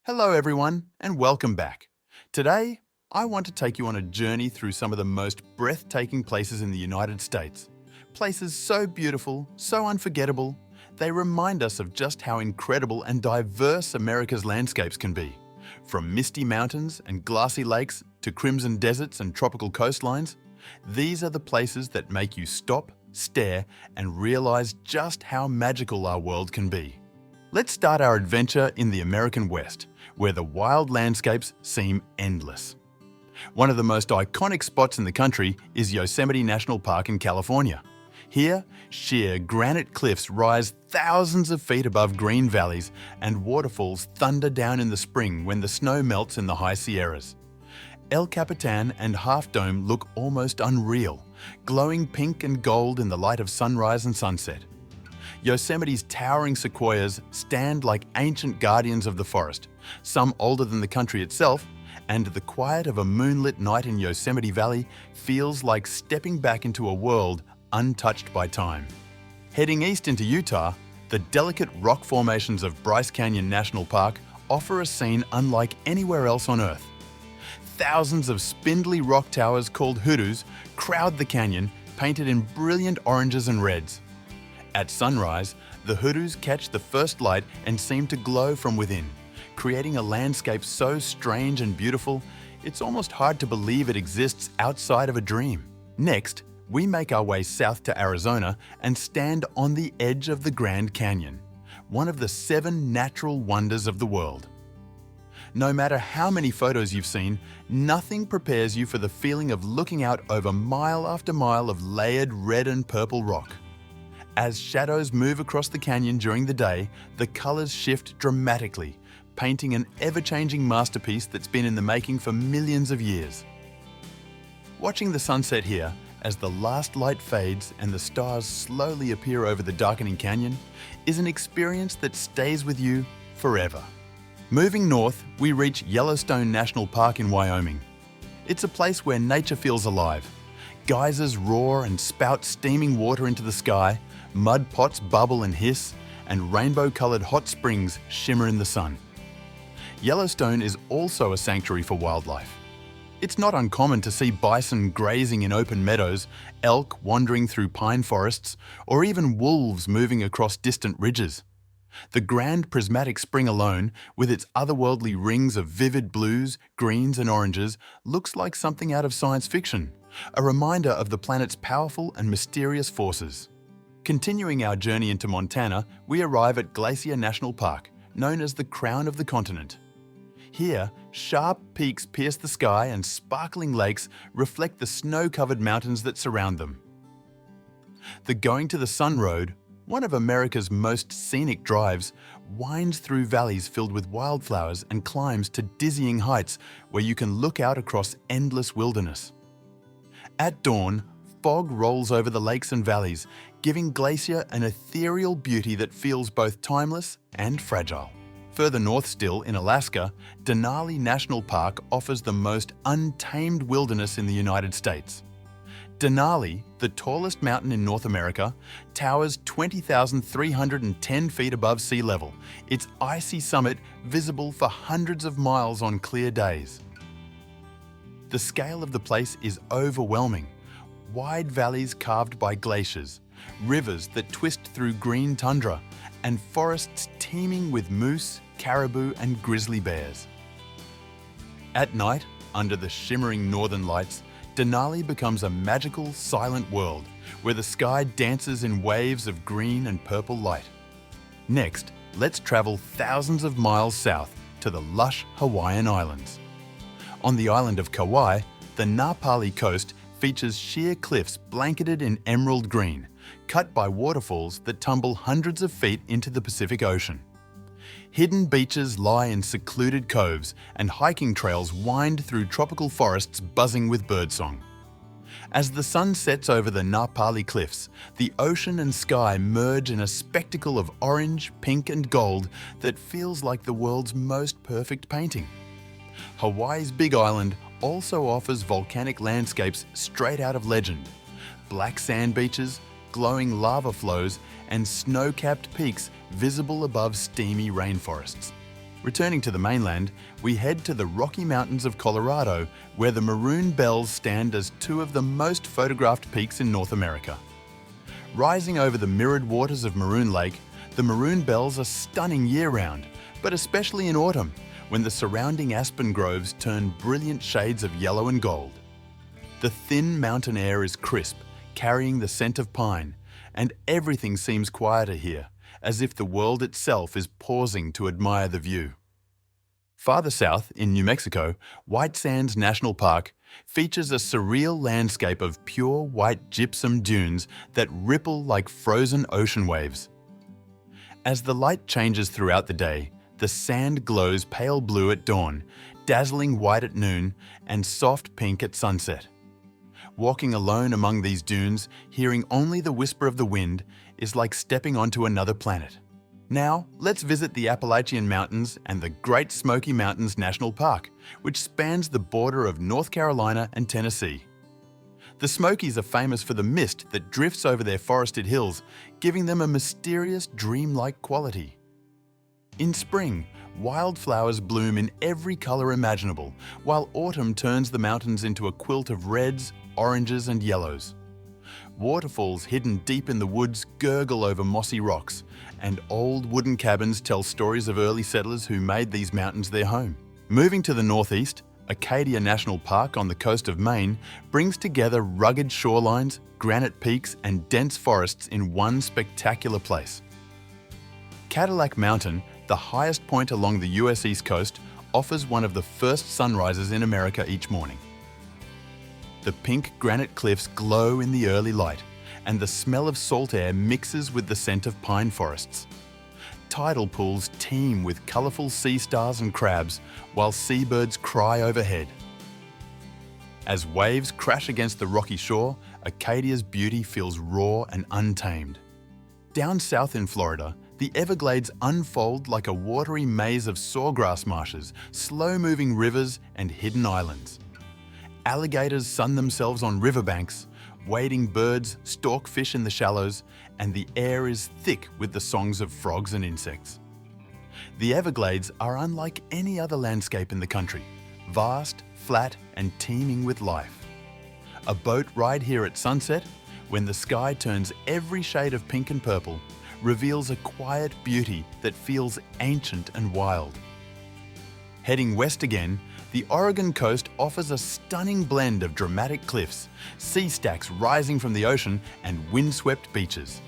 Hello everyone and welcome back. Today, I want to take you on a journey through some of the most breathtaking places in the United States. Places so beautiful, so unforgettable, they remind us of just how incredible and diverse America's landscapes can be. From misty mountains and glassy lakes to crimson deserts and tropical coastlines, these are the places that make you stop, stare, and realize just how magical our world can be. Let's start our adventure in the American West, where the wild landscapes seem endless. One of the most iconic spots in the country is Yosemite National Park in California. Here, sheer granite cliffs rise thousands of feet above green valleys, and waterfalls thunder down in the spring when the snow melts in the high Sierras. El Capitan and Half Dome look almost unreal, glowing pink and gold in the light of sunrise and sunset. Yosemite's towering sequoias stand like ancient guardians of the forest, some older than the country itself, and the quiet of a moonlit night in Yosemite Valley feels like stepping back into a world untouched by time. Heading east into Utah, the delicate rock formations of Bryce Canyon National Park offer a scene unlike anywhere else on Earth. Thousands of spindly rock towers called hoodoos crowd the canyon, painted in brilliant oranges and reds. At sunrise, the hoodoos catch the first light and seem to glow from within, creating a landscape so strange and beautiful, it's almost hard to believe it exists outside of a dream. Next, we make our way south to Arizona and stand on the edge of the Grand Canyon, one of the 7 natural wonders of the world. No matter how many photos you've seen, nothing prepares you for the feeling of looking out over mile after mile of layered red and purple rock. As shadows move across the canyon during the day, the colors shift dramatically, painting an ever-changing masterpiece that's been in the making for millions of years. Watching the sunset here, as the last light fades and the stars slowly appear over the darkening canyon, is an experience that stays with you forever. Moving north, we reach Yellowstone National Park in Wyoming. It's a place where nature feels alive. Geysers roar and spout steaming water into the sky, mud pots bubble and hiss, and rainbow-colored hot springs shimmer in the sun. Yellowstone is also a sanctuary for wildlife. It's not uncommon to see bison grazing in open meadows, elk wandering through pine forests, or even wolves moving across distant ridges. The Grand Prismatic Spring alone, with its otherworldly rings of vivid blues, greens, and oranges, looks like something out of science fiction, a reminder of the planet's powerful and mysterious forces. Continuing our journey into Montana, we arrive at Glacier National Park, known as the crown of the continent. Here, sharp peaks pierce the sky and sparkling lakes reflect the snow-covered mountains that surround them. The Going to the Sun Road, one of America's most scenic drives, winds through valleys filled with wildflowers and climbs to dizzying heights where you can look out across endless wilderness. At dawn, fog rolls over the lakes and valleys, giving Glacier an ethereal beauty that feels both timeless and fragile. Further north still, in Alaska, Denali National Park offers the most untamed wilderness in the United States. Denali, the tallest mountain in North America, towers 20,310 feet above sea level, its icy summit visible for hundreds of miles on clear days. The scale of the place is overwhelming. Wide valleys carved by glaciers, rivers that twist through green tundra, and forests teeming with moose, caribou, and grizzly bears. At night, under the shimmering northern lights, Denali becomes a magical, silent world where the sky dances in waves of green and purple light. Next, let's travel thousands of miles south to the lush Hawaiian Islands. On the island of Kauai, the Na Pali coast features sheer cliffs blanketed in emerald green, cut by waterfalls that tumble hundreds of feet into the Pacific Ocean. Hidden beaches lie in secluded coves, and hiking trails wind through tropical forests buzzing with birdsong. As the sun sets over the Na Pali cliffs, the ocean and sky merge in a spectacle of orange, pink, and gold that feels like the world's most perfect painting. Hawaii's Big Island also offers volcanic landscapes straight out of legend. Black sand beaches, glowing lava flows, and snow-capped peaks visible above steamy rainforests. Returning to the mainland, we head to the Rocky Mountains of Colorado, where the Maroon Bells stand as two of the most photographed peaks in North America. Rising over the mirrored waters of Maroon Lake, the Maroon Bells are stunning year-round, but especially in autumn, when the surrounding aspen groves turn brilliant shades of yellow and gold. The thin mountain air is crisp, carrying the scent of pine, and everything seems quieter here, as if the world itself is pausing to admire the view. Farther south, in New Mexico, White Sands National Park features a surreal landscape of pure white gypsum dunes that ripple like frozen ocean waves. As the light changes throughout the day, the sand glows pale blue at dawn, dazzling white at noon, and soft pink at sunset. Walking alone among these dunes, hearing only the whisper of the wind, is like stepping onto another planet. Now, let's visit the Appalachian Mountains and the Great Smoky Mountains National Park, which spans the border of North Carolina and Tennessee. The Smokies are famous for the mist that drifts over their forested hills, giving them a mysterious, dreamlike quality. In spring, wildflowers bloom in every color imaginable, while autumn turns the mountains into a quilt of reds, oranges, and yellows. Waterfalls hidden deep in the woods gurgle over mossy rocks, and old wooden cabins tell stories of early settlers who made these mountains their home. Moving to the northeast, Acadia National Park on the coast of Maine brings together rugged shorelines, granite peaks, and dense forests in one spectacular place. Cadillac Mountain, the highest point along the US East Coast, offers one of the first sunrises in America each morning. The pink granite cliffs glow in the early light, and the smell of salt air mixes with the scent of pine forests. Tidal pools teem with colourful sea stars and crabs, while seabirds cry overhead. As waves crash against the rocky shore, Acadia's beauty feels raw and untamed. Down south in Florida, the Everglades unfold like a watery maze of sawgrass marshes, slow-moving rivers, and hidden islands. Alligators sun themselves on riverbanks, wading birds stalk fish in the shallows, and the air is thick with the songs of frogs and insects. The Everglades are unlike any other landscape in the country, vast, flat, and teeming with life. A boat ride here at sunset, when the sky turns every shade of pink and purple, reveals a quiet beauty that feels ancient and wild. Heading west again, the Oregon coast offers a stunning blend of dramatic cliffs, sea stacks rising from the ocean, and windswept beaches.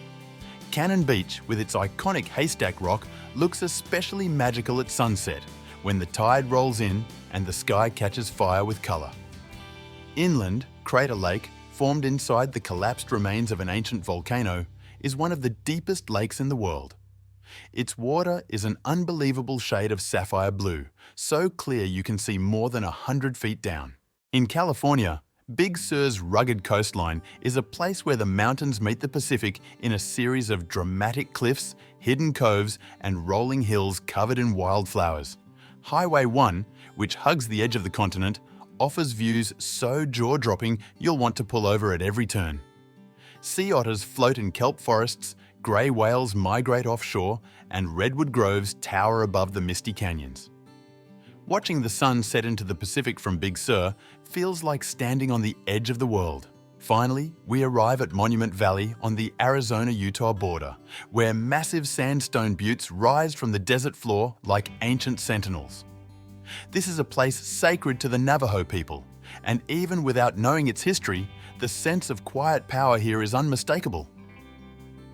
Cannon Beach, with its iconic haystack rock, looks especially magical at sunset, when the tide rolls in and the sky catches fire with colour. Inland, Crater Lake, formed inside the collapsed remains of an ancient volcano, is one of the deepest lakes in the world. Its water is an unbelievable shade of sapphire blue, so clear you can see more than 100 feet down. In California, Big Sur's rugged coastline is a place where the mountains meet the Pacific in a series of dramatic cliffs, hidden coves, and rolling hills covered in wildflowers. Highway 1, which hugs the edge of the continent, offers views so jaw-dropping you'll want to pull over at every turn. Sea otters float in kelp forests, grey whales migrate offshore, and redwood groves tower above the misty canyons. Watching the sun set into the Pacific from Big Sur feels like standing on the edge of the world. Finally, we arrive at Monument Valley on the Arizona-Utah border, where massive sandstone buttes rise from the desert floor like ancient sentinels. This is a place sacred to the Navajo people, and even without knowing its history, the sense of quiet power here is unmistakable.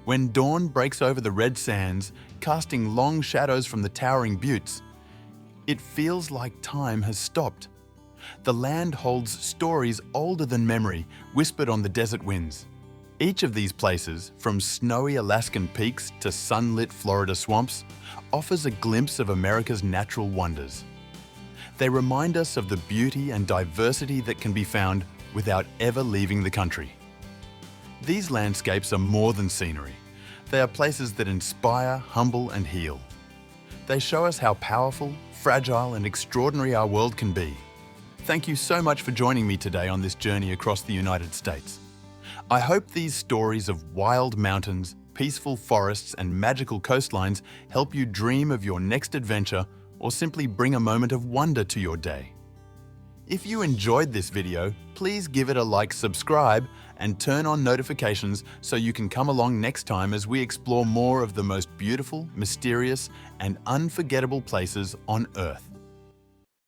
When dawn breaks over the red sands, casting long shadows from the towering buttes, it feels like time has stopped. The land holds stories older than memory, whispered on the desert winds. Each of these places, from snowy Alaskan peaks to sunlit Florida swamps, offers a glimpse of America's natural wonders. They remind us of the beauty and diversity that can be found without ever leaving the country. These landscapes are more than scenery. They are places that inspire, humble, and heal. They show us how powerful, fragile, and extraordinary our world can be. Thank you so much for joining me today on this journey across the United States. I hope these stories of wild mountains, peaceful forests, and magical coastlines help you dream of your next adventure or simply bring a moment of wonder to your day. If you enjoyed this video, please give it a like, subscribe, and turn on notifications so you can come along next time as we explore more of the most beautiful, mysterious, and unforgettable places on Earth.